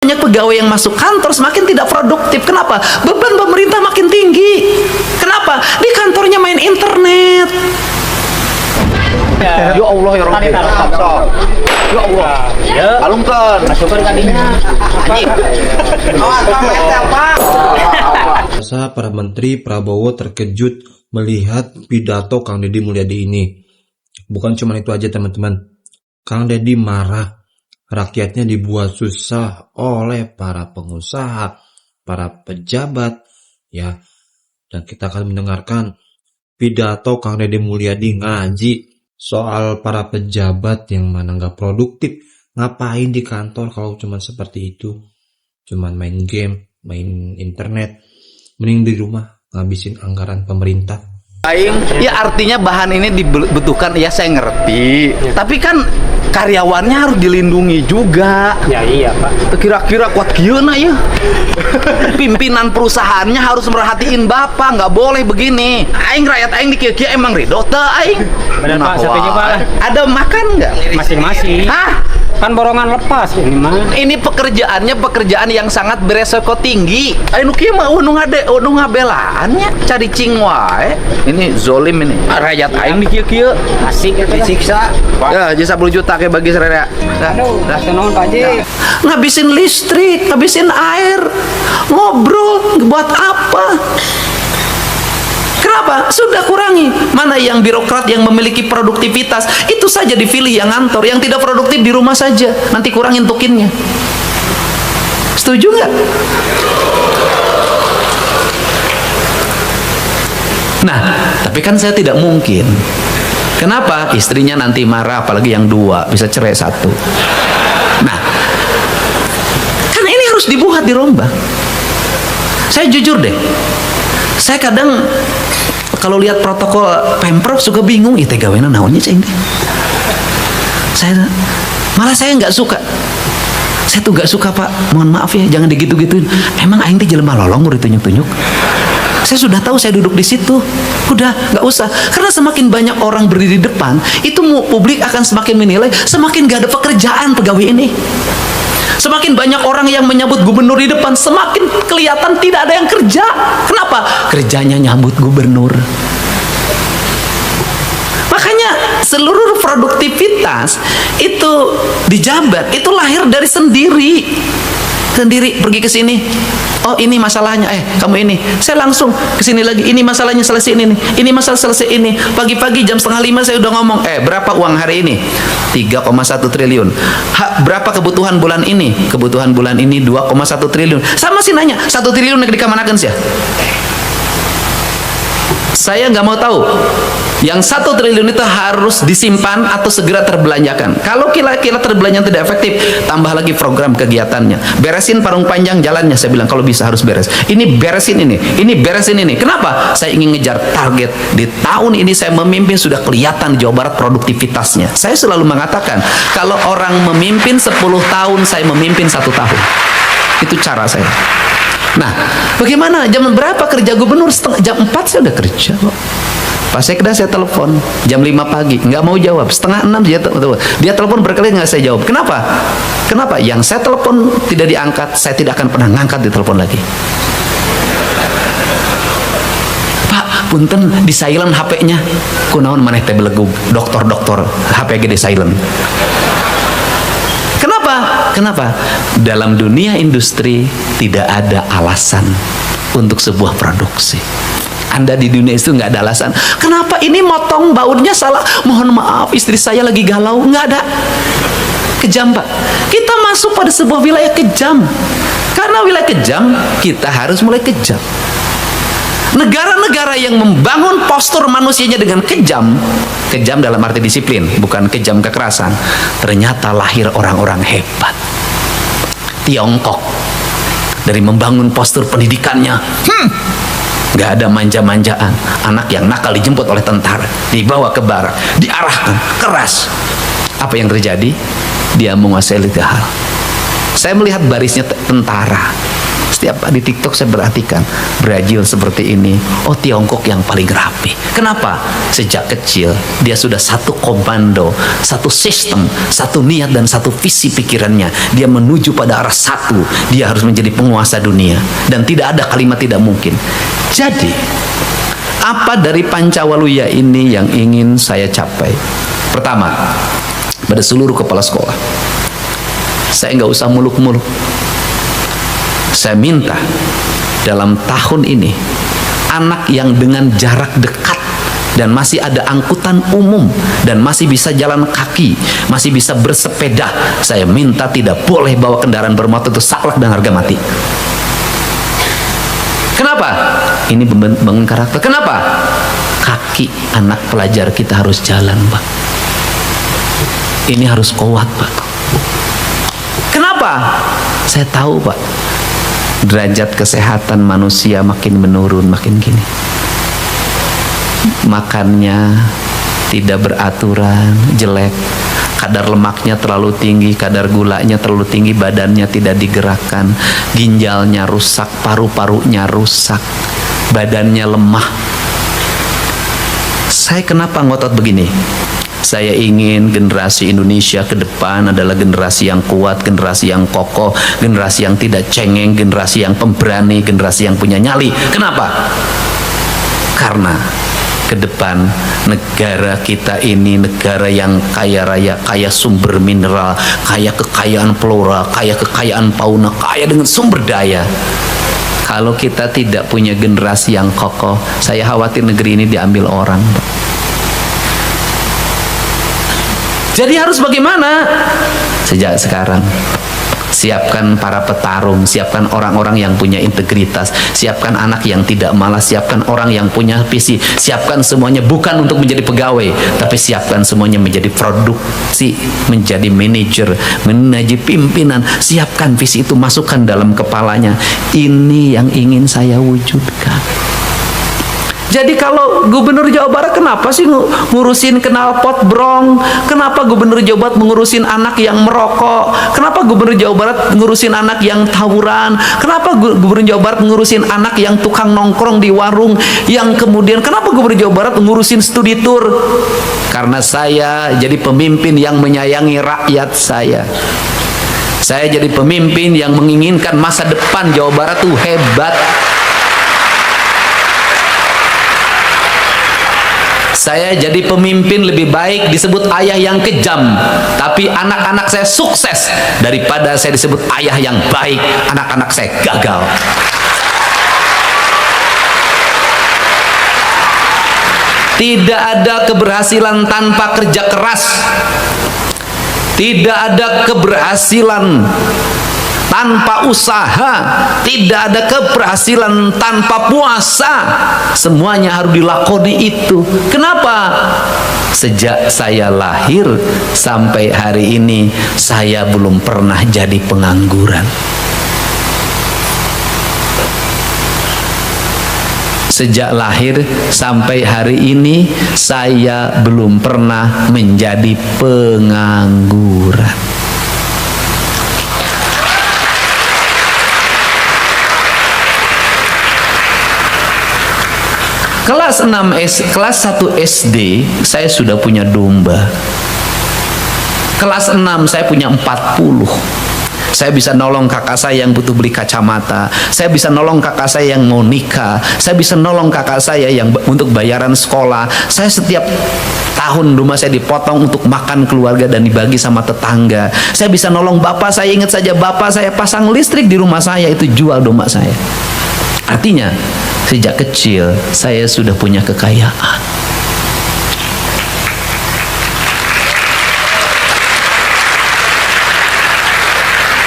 banyak pegawai yang masuk kantor semakin tidak produktif. Kenapa? Beban pemerintah makin tinggi. Kenapa? Di kantornya main internet. Ya Allah ya Rabbi. Ya Allah. Ya. Alungkan. Masukkan kandinya. Rasa para menteri Prabowo terkejut melihat pidato Kang Deddy Mulyadi ini. Bukan cuma itu aja teman-teman. Kang Deddy marah. Rakyatnya dibuat susah oleh para pengusaha, para pejabat, ya. Dan kita akan mendengarkan pidato Kang Deddy Mulyadi ngaji soal para pejabat yang mana nggak produktif. Ngapain di kantor kalau cuma seperti itu? Cuman main game, main internet. Mending di rumah ngabisin anggaran pemerintah. Ya artinya bahan ini dibutuhkan, ya saya ngerti. Tapi kan karyawannya harus dilindungi juga. Ya iya Pak. Kira-kira kuat kieu ya. Pimpinan perusahaannya harus merhatiin Bapak, nggak boleh begini. Aing rakyat aing di kieu emang ridho teu aing. Benar Pak, setuju Pak. Ada makan nggak? Masing-masing. Hah? Kan borongan lepas ini mah. Ini pekerjaannya pekerjaan yang sangat beresiko tinggi. Anu kieu mah nu ngabelaannya cari cing wae. Ini zolim ini. Rakyat aing di kieu Asik ya disiksa. ya jadi 10 juta kayak bagi seraya. Aduh, naon Pak Ji. Ngabisin listrik, ngabisin air, ngobrol buat apa? Kenapa? Sudah kurangi. Mana yang birokrat yang memiliki produktivitas, itu saja dipilih yang ngantor. Yang tidak produktif di rumah saja. Nanti kurangin tukinnya. Setuju nggak? Nah, tapi kan saya tidak mungkin. Kenapa? Istrinya nanti marah, apalagi yang dua, bisa cerai satu. Nah, kan ini harus dibuat, dirombak. Saya jujur deh, saya kadang kalau lihat protokol Pemprov suka bingung, itu gawena naonnya cing. Saya nggak suka. Saya tuh nggak suka Pak. Mohon maaf ya, jangan digitu-gituin. Emang aing teh jelema lolong murid tunjuk-tunjuk. Saya sudah tahu, saya duduk di situ. Udah, nggak usah. Karena semakin banyak orang berdiri di depan, itu publik akan semakin menilai, semakin nggak ada pekerjaan pegawai ini. Semakin banyak orang yang menyambut gubernur di depan, semakin kelihatan tidak ada yang kerja. Kenapa? Kerjanya nyambut gubernur. Makanya seluruh produktivitas itu dijabat, itu lahir dari sendiri pergi ke sini. Oh ini masalahnya, kamu ini. Saya langsung ke sini lagi. Ini masalahnya selesai ini. Ini masalah selesai ini. Pagi-pagi jam 4:30 saya udah ngomong, berapa uang hari ini? 3,1 triliun. Berapa kebutuhan bulan ini? Kebutuhan bulan ini 2,1 triliun. Saya masih nanya, 1 triliun dikemanakan sih? Saya nggak mau tahu. Yang 1 triliun itu harus disimpan atau segera terbelanjakan. Kalau kira-kira terbelanjaan tidak efektif, tambah lagi program kegiatannya. Beresin parung panjang jalannya. Saya bilang kalau bisa harus beres. Ini beresin ini beresin ini. Kenapa? Saya ingin ngejar target. Di tahun ini saya memimpin, sudah kelihatan di Jawa Barat produktivitasnya. Saya selalu mengatakan, kalau orang memimpin 10 tahun, saya memimpin 1 tahun. Itu cara saya. Nah, bagaimana? Jam berapa kerja gubernur? Jam 4 saya udah kerja kok. Pak Sekda saya telepon jam 5 pagi, nggak mau jawab. 5:30 dia telepon berkali nggak saya jawab. Kenapa? Yang saya telepon tidak diangkat, saya tidak akan pernah ngangkat di telepon lagi. Pak, punten di silent HP-nya. Kunaon maneh teh belegug, dokter HP gede silent. Kenapa? Dalam dunia industri tidak ada alasan untuk sebuah produksi. Anda di dunia itu nggak ada alasan. Kenapa ini motong bautnya salah? Mohon maaf, istri saya lagi galau. Nggak ada. Kejam Pak. Kita masuk pada sebuah wilayah kejam. Karena wilayah kejam, kita harus mulai kejam. Negara-negara yang membangun postur manusianya dengan kejam dalam arti disiplin, bukan kejam kekerasan, ternyata lahir orang-orang hebat. Tiongkok, dari membangun postur pendidikannya, gak ada manja-manjaan. Anak yang nakal dijemput oleh tentara, dibawa ke barak, diarahkan keras. Apa yang terjadi? Dia menguasai 3 hal. Saya melihat barisnya tentara, Setiap di TikTok saya perhatikan, Brazil seperti ini, oh Tiongkok yang paling rapi. Kenapa? Sejak kecil dia sudah satu komando, satu sistem, satu niat dan satu visi pikirannya. Dia menuju pada arah satu, dia harus menjadi penguasa dunia dan tidak ada kalimat tidak mungkin. Jadi apa dari Pancawaluya ini yang ingin saya capai? Pertama, pada seluruh kepala sekolah, saya nggak usah muluk-muluk. Saya minta dalam tahun ini anak yang dengan jarak dekat dan masih ada angkutan umum dan masih bisa jalan kaki, masih bisa bersepeda, saya minta tidak boleh bawa kendaraan bermotor, itu saklek dan harga mati. Kenapa? Ini bangun karakter. Kenapa? Kaki anak pelajar kita harus jalan, Pak. Ini harus kuat, Pak. Kenapa? Saya tahu, Pak, derajat kesehatan manusia makin menurun, makin gini. Makannya tidak beraturan, jelek. Kadar lemaknya terlalu tinggi, kadar gulanya terlalu tinggi, badannya tidak digerakkan, ginjalnya rusak, paru-parunya rusak, badannya lemah. Saya kenapa ngotot begini? Saya ingin generasi Indonesia ke depan adalah generasi yang kuat, generasi yang kokoh, generasi yang tidak cengeng, generasi yang pemberani, generasi yang punya nyali. Kenapa? Karena ke depan negara kita ini negara yang kaya raya, kaya sumber mineral, kaya kekayaan flora, kaya kekayaan fauna, kaya dengan sumber daya. Kalau kita tidak punya generasi yang kokoh, saya khawatir negeri ini diambil orang. Jadi harus bagaimana? Sejak sekarang siapkan para petarung, siapkan orang-orang yang punya integritas, siapkan anak yang tidak malas, siapkan orang yang punya visi, siapkan semuanya bukan untuk menjadi pegawai, tapi siapkan semuanya menjadi produksi, menjadi manajer, menjadi pimpinan. Siapkan visi itu, masukkan dalam kepalanya. Ini yang ingin saya wujudkan. Jadi kalau Gubernur Jawa Barat kenapa sih ngurusin knalpot brong? Kenapa Gubernur Jawa Barat mengurusin anak yang merokok? Kenapa Gubernur Jawa Barat ngurusin anak yang tawuran? Kenapa Gubernur Jawa Barat ngurusin anak yang tukang nongkrong di warung? Yang kemudian kenapa Gubernur Jawa Barat ngurusin studi tour? Karena saya jadi pemimpin yang menyayangi rakyat saya. Saya jadi pemimpin yang menginginkan masa depan Jawa Barat tuh hebat. Saya jadi pemimpin lebih baik disebut ayah yang kejam, tapi anak-anak saya sukses daripada saya disebut ayah yang baik, anak-anak saya gagal. Tidak ada keberhasilan tanpa kerja keras. Tidak ada keberhasilan tanpa usaha, tidak ada keberhasilan tanpa puasa. Semuanya harus dilakoni itu. Kenapa? Sejak saya lahir sampai hari ini saya belum pernah jadi pengangguran. Sejak lahir sampai hari ini saya belum pernah menjadi pengangguran. Kelas 1 SD saya sudah punya domba. Kelas 6 saya punya 40. Saya bisa nolong kakak saya yang butuh beli kacamata. Saya bisa nolong kakak saya yang mau nikah. Saya bisa nolong kakak saya yang untuk bayaran sekolah. Saya setiap tahun domba saya dipotong untuk makan keluarga dan dibagi sama tetangga. Saya bisa nolong bapak saya. Ingat saja bapak saya pasang listrik di rumah saya, itu jual domba saya. Artinya sejak kecil saya sudah punya kekayaan.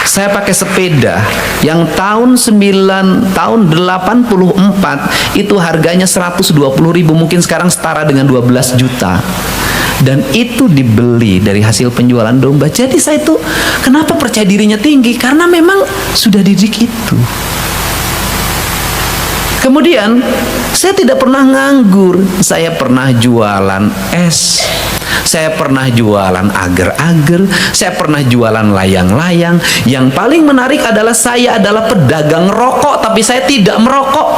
Saya pakai sepeda yang tahun 84 itu harganya 120.000, mungkin sekarang setara dengan 12 juta. Dan itu dibeli dari hasil penjualan domba. Jadi saya itu kenapa percaya dirinya tinggi? Karena memang sudah dididik itu. Kemudian saya tidak pernah nganggur. Saya pernah jualan es, Saya pernah jualan agar-agar, saya pernah jualan layang-layang. Yang paling menarik adalah saya adalah pedagang rokok, tapi saya tidak merokok.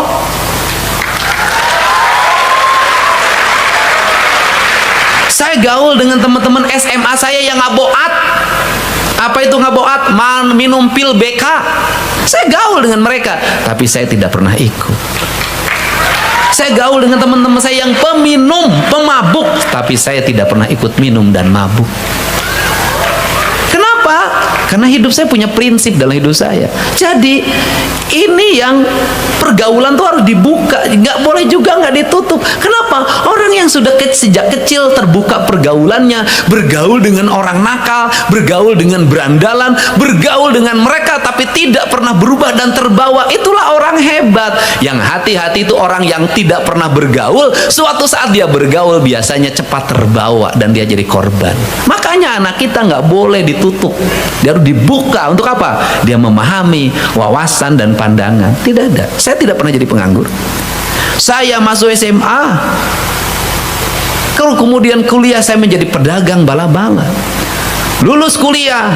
Saya gaul dengan teman-teman SMA saya yang ngaboat. Apa itu ngaboat? Minum pil BK. Saya gaul dengan mereka, tapi saya tidak pernah ikut. Saya gaul dengan teman-teman saya yang peminum, pemabuk, tapi saya tidak pernah ikut minum dan mabuk. Kenapa? Karena hidup saya punya prinsip dalam hidup saya. Jadi ini yang pergaulan tuh harus dibuka, nggak boleh juga nggak ditutup. Kenapa? Orang yang sudah sejak kecil terbuka pergaulannya, bergaul dengan orang nakal, bergaul dengan berandalan, bergaul dengan mereka tapi tidak pernah berubah dan terbawa, itulah orang hebat. Yang hati-hati itu orang yang tidak pernah bergaul, suatu saat dia bergaul biasanya cepat terbawa dan dia jadi korban. Makanya anak kita nggak boleh ditutup, dia harus dibuka. Untuk apa? Dia memahami wawasan dan pandangan. Tidak ada. Saya tidak pernah jadi penganggur. Saya masuk SMA, kalau kemudian kuliah saya menjadi pedagang bala-bala. Lulus kuliah,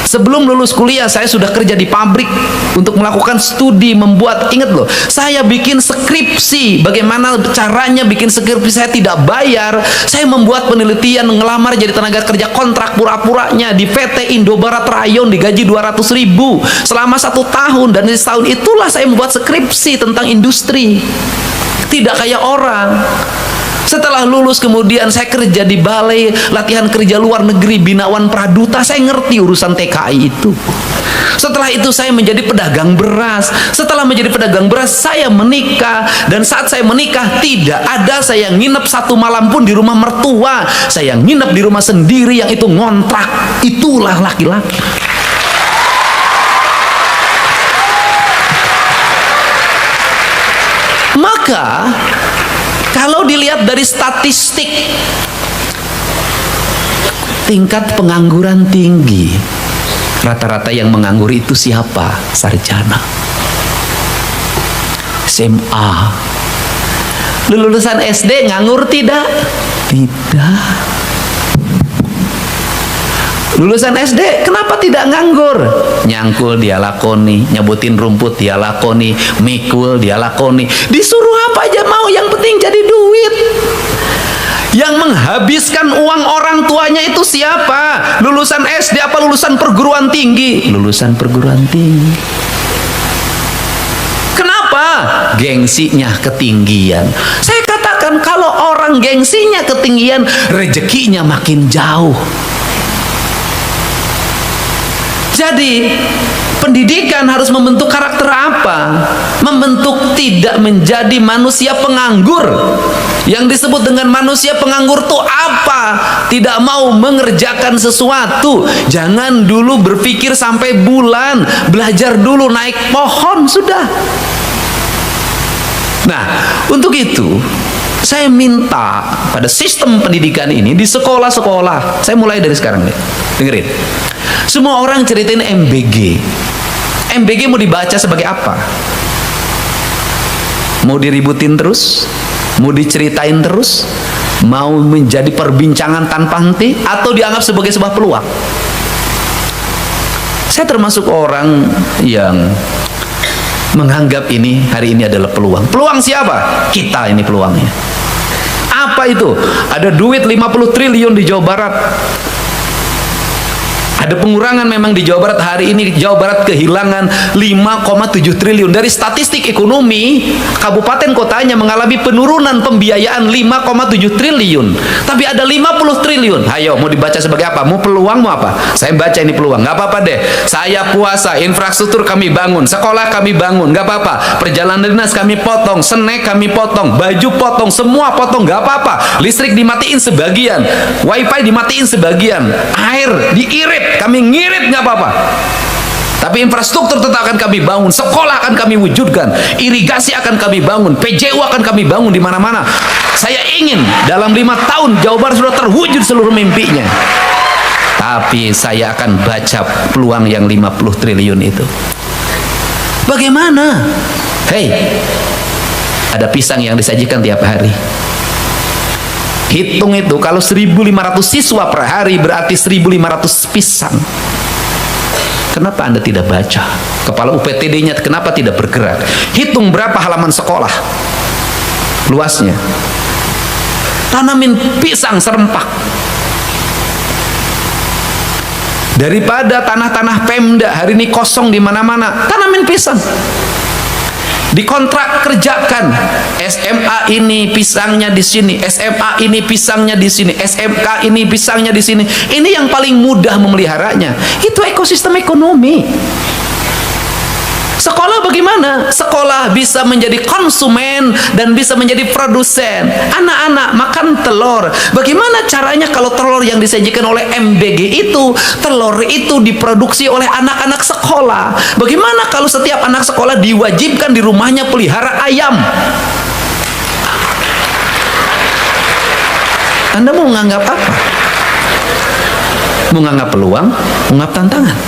sebelum lulus kuliah saya sudah kerja di pabrik untuk melakukan studi membuat. Ingat loh, saya bikin skripsi. Bagaimana caranya bikin skripsi saya tidak bayar. Saya membuat penelitian, ngelamar jadi tenaga kerja kontrak pura-puranya di PT Indobarat Rayon, digaji 200.000 selama 1 tahun. Dan di setahun itulah saya membuat skripsi tentang industri. Tidak kayak orang. Setelah lulus kemudian saya kerja di balai latihan kerja luar negeri Binawan Praduta. Saya ngerti urusan TKI itu. Setelah itu saya menjadi pedagang beras. Setelah menjadi pedagang beras saya menikah. Dan saat saya menikah tidak ada saya nginep 1 malam pun di rumah mertua. Saya nginep di rumah sendiri yang itu ngontrak. Itulah laki-laki. Maka kalau dilihat dari statistik tingkat pengangguran tinggi, rata-rata yang menganggur itu siapa? Sarjana, SMA. Lulusan SD nganggur tidak? Tidak. Lulusan SD kenapa tidak nganggur? Nyangkul dia lakoni, nyebutin rumput dia lakoni, mikul dia lakoni. Disuruh apa aja mau, yang penting jadi duit. Yang menghabiskan uang orang tuanya itu siapa? Lulusan SD apa lulusan perguruan tinggi? Lulusan perguruan tinggi. Kenapa? Gengsinya ketinggian. Saya katakan kalau orang gengsinya ketinggian, rezekinya makin jauh. Jadi pendidikan harus membentuk karakter apa? Membentuk tidak menjadi manusia penganggur. Yang disebut dengan manusia penganggur itu apa? Tidak mau mengerjakan sesuatu. Jangan dulu berpikir sampai bulan, belajar dulu naik pohon sudah. Nah, untuk itu saya minta pada sistem pendidikan ini di sekolah-sekolah. Saya mulai dari sekarang nih. Dengerin. Semua orang ceritain MBG. MBG mau dibaca sebagai apa? Mau diributin terus? Mau diceritain terus? Mau menjadi perbincangan tanpa henti? Atau dianggap sebagai sebuah peluang? Saya termasuk orang yang menganggap ini hari ini adalah peluang. Peluang siapa? Kita ini peluangnya. Apa itu? Ada duit 50 triliun di Jawa Barat. Ada pengurangan memang di Jawa Barat. Hari ini Jawa Barat kehilangan 5,7 triliun. Dari statistik ekonomi, kabupaten kotanya mengalami penurunan pembiayaan 5,7 triliun. Tapi ada 50 triliun. Ayo, mau dibaca sebagai apa? Mau peluang, mau apa? Saya baca ini peluang. Gak apa-apa deh. Saya puasa, infrastruktur kami bangun, sekolah kami bangun. Gak apa-apa. Perjalanan dinas kami potong, snack kami potong, baju potong, semua potong. Gak apa-apa. Listrik dimatiin sebagian, wifi dimatiin sebagian, air diirit, kami ngirit, nggak apa-apa. Tapi infrastruktur tetap akan kami bangun, sekolah akan kami wujudkan, irigasi akan kami bangun, PJU akan kami bangun di mana-mana. Saya ingin dalam 5 tahun Jawa Barat sudah terwujud seluruh mimpinya. Tapi saya akan baca peluang yang 50 triliun itu. Bagaimana? Hei, ada pisang yang disajikan tiap hari. Hitung itu, kalau 1.500 siswa per hari berarti 1.500 pisang. Kenapa Anda tidak baca? Kepala UPTD-nya kenapa tidak bergerak? Hitung berapa halaman sekolah luasnya. Tanamin pisang serempak. Daripada tanah-tanah Pemda hari ini kosong di mana-mana, tanamin pisang. Dikontrak kerjakan, SMA ini pisangnya di sini, SMA ini pisangnya di sini, SMK ini pisangnya di sini. Ini yang paling mudah memeliharanya. Itu ekosistem ekonomi. Sekolah bagaimana? Sekolah bisa menjadi konsumen dan bisa menjadi produsen. Anak-anak makan telur. Bagaimana caranya kalau telur yang disajikan oleh MBG itu, telur itu diproduksi oleh anak-anak sekolah? Bagaimana kalau setiap anak sekolah diwajibkan di rumahnya pelihara ayam? Anda mau menganggap apa? Mau menganggap peluang? Menganggap tantangan?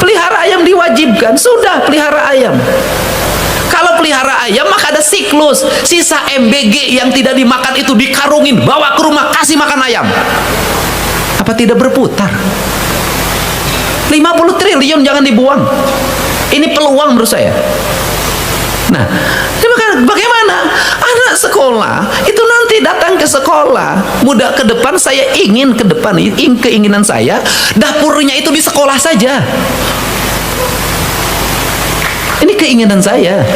Pelihara ayam diwajibkan, sudah pelihara ayam. Kalau pelihara ayam maka ada siklus. Sisa MBG yang tidak dimakan itu dikarungin, bawa ke rumah, kasih makan ayam. Apa tidak berputar? 50 triliun jangan dibuang. Ini peluang menurut saya. Nah, bagaimana anak sekolah itu nanti datang ke sekolah, muda ke depan, saya ingin ke depan, keinginan saya dapurnya itu di sekolah saja. Ini keinginan saya.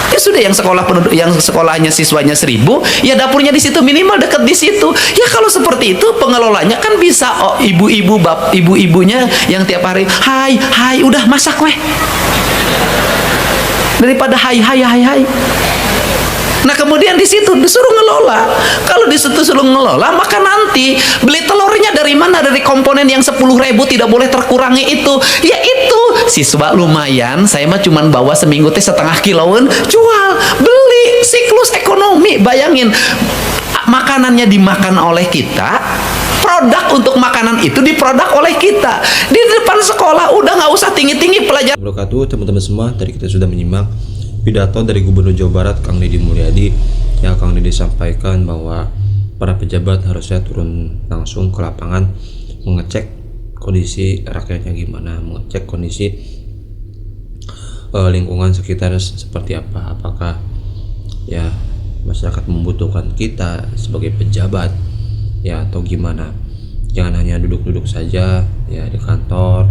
Ya sudah, yang sekolah penduduk, yang sekolahnya siswanya 1.000, ya dapurnya di situ, minimal dekat di situ. Ya kalau seperti itu pengelolanya kan bisa, oh ibu-ibunya yang tiap hari, hai udah masak weh. Daripada hai. Nah kemudian di situ disuruh ngelola. Kalau di situ suruh ngelola, maka nanti beli telurnya dari mana? Dari komponen yang 10.000 tidak boleh terkurangi itu. Ya itu siswa lumayan. Saya mah cuman bawa seminggu teh setengah kiloan, jual, beli, siklus ekonomi. Bayangin, makanannya dimakan oleh kita, produk untuk makanan itu diproduk oleh kita. Di depan sekolah udah nggak usah tinggi-tinggi pelajaran. Wabarakatuh, teman-teman semua. Tadi kita sudah menyimak pidato dari Gubernur Jawa Barat Kang Deddy Mulyadi, yang Kang Deddy sampaikan bahwa para pejabat harusnya turun langsung ke lapangan, mengecek kondisi rakyatnya gimana, mengecek kondisi lingkungan sekitar seperti apa, apakah ya masyarakat membutuhkan kita sebagai pejabat ya atau gimana. Jangan hanya duduk-duduk saja ya di kantor,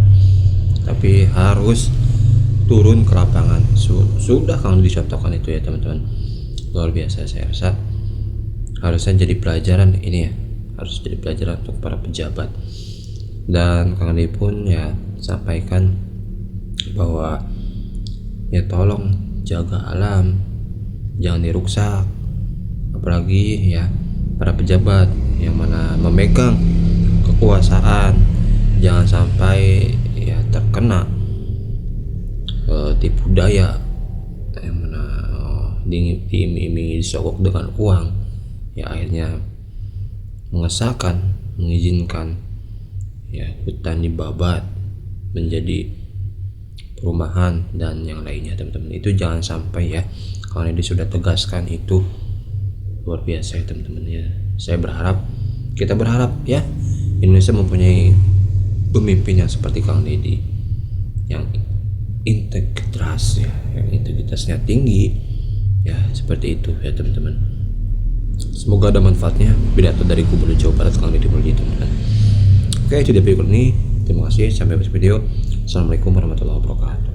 tapi harus turun ke lapangan. Sudah Kang dicontohkan itu ya teman-teman, luar biasa. Saya rasa harusnya jadi pelajaran ini ya, harus jadi pelajaran untuk para pejabat. Dan Kang Deddy pun ya sampaikan bahwa ya tolong jaga alam, jangan dirusak. Apalagi ya para pejabat yang mana memegang kekuasaan, jangan sampai ya terkena tipu daya yang mana diiming-imingi disogok dengan uang, ya akhirnya mengizinkan ya hutan dibabat menjadi perumahan dan yang lainnya teman-teman. Itu jangan sampai ya, kalau ini sudah tegaskan itu luar biasa ya teman-teman ya. Kita berharap ya Indonesia mempunyai pemimpin yang seperti Kang Deddy, yang integritas ya, yang integritasnya tinggi ya, seperti itu ya teman-teman. Semoga ada manfaatnya pidato dari Gubernur Jawa Barat Kang Deddy Mulyadi teman-teman. Oke, itu dia berikut ini. Terima kasih, sampai berikut video. Assalamualaikum warahmatullahi wabarakatuh.